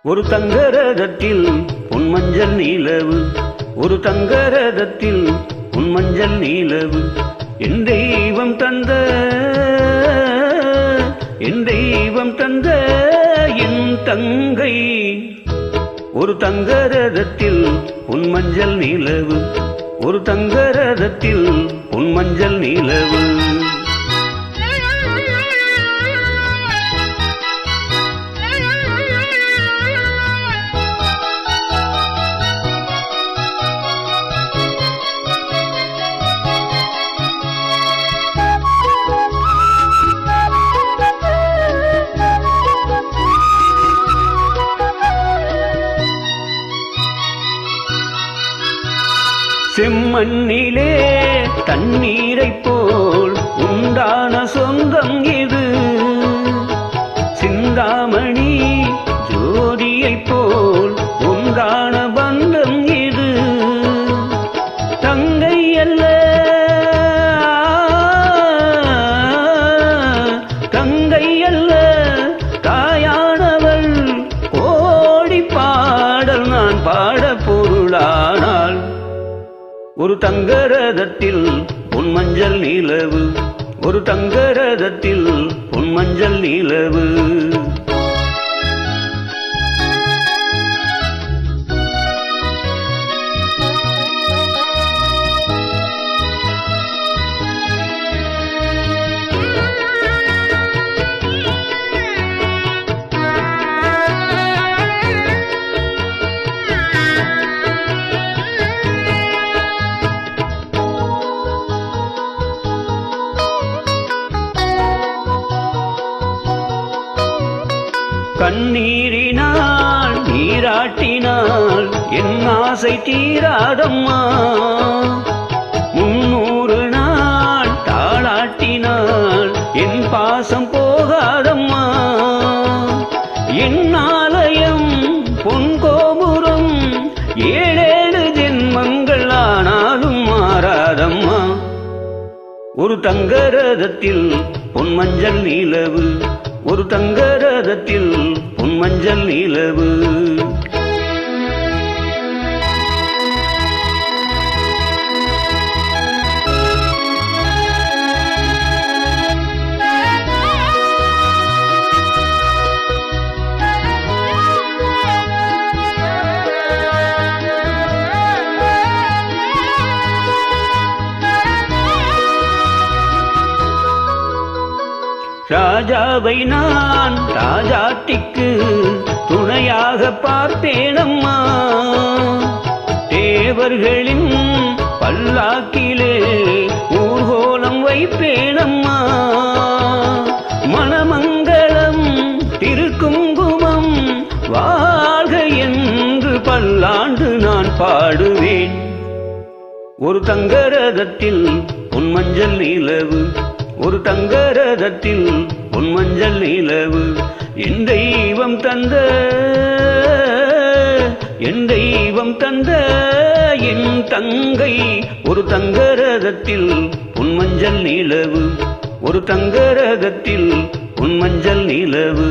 ஒரு தங்கரதத்தில் உன் மஞ்சள் நீலவு, ஒரு தங்கரதத்தில் உன் மஞ்சள் நீலவு, என் தெய்வம் தந்த என் தெய்வம் தந்த என் தங்கை. ஒரு தங்கரதத்தில் உன் மஞ்சள் நீலவு, ஒரு தங்கரதத்தில் உன் மஞ்சள் நீலவு. செம்மண்ணிலே தண்ணீரைப் போல் உண்டான சொந்தம் இது, சிந்தாமணி ஜோதியைப் போல் உண்டான பந்தம் இது. தங்கை அல்ல தங்கை அல்ல தாயானவள், ஓடி பாடல் நான் பாட பொருளானாள். ஒரு தங்கரதத்தில் உன் மஞ்சள் நீலவு, ஒரு தங்கரதத்தில் உன் மஞ்சள் நீலவு. கண்ணீரினால் நீராட்டினால் என் ஆசை தீராதம்மா, 300 நாள் தாளாட்டினால் என் பாசம் போகாதம்மா. என் ஆலயம் பொன் கோபுரம் 7 ஜென்மங்கள் ஆனாலும் மாறாதம்மா. ஒரு தங்கரதத்தில் பொன் மஞ்சள் நீலவு, ஒரு தங்கரதத்தில் பொன் மஞ்சள் நீலவு. ராஜாவை நான் ராஜாத்திக்கு துணையாக பார்த்தேனம்மா, தேவர்களின் பல்லாக்கிலே ஊர்கோலம் வைப்பேனம்மா. மணமங்களம் திருக்குங்குமம் வாழ்க என்று பல்லாண்டு நான் பாடுவேன். ஒரு தங்கரதத்தில் உன் மஞ்சள் நீலவு, ஒரு தங்கரதத்தில் உன் மஞ்சள் நீலவு, என் தெய்வம் தந்த என் தெய்வம் தந்த என் தங்கை. ஒரு தங்கரதத்தில் உன் மஞ்சள் நீலவு, ஒரு தங்கரதத்தில் உன் மஞ்சள் நீலவு.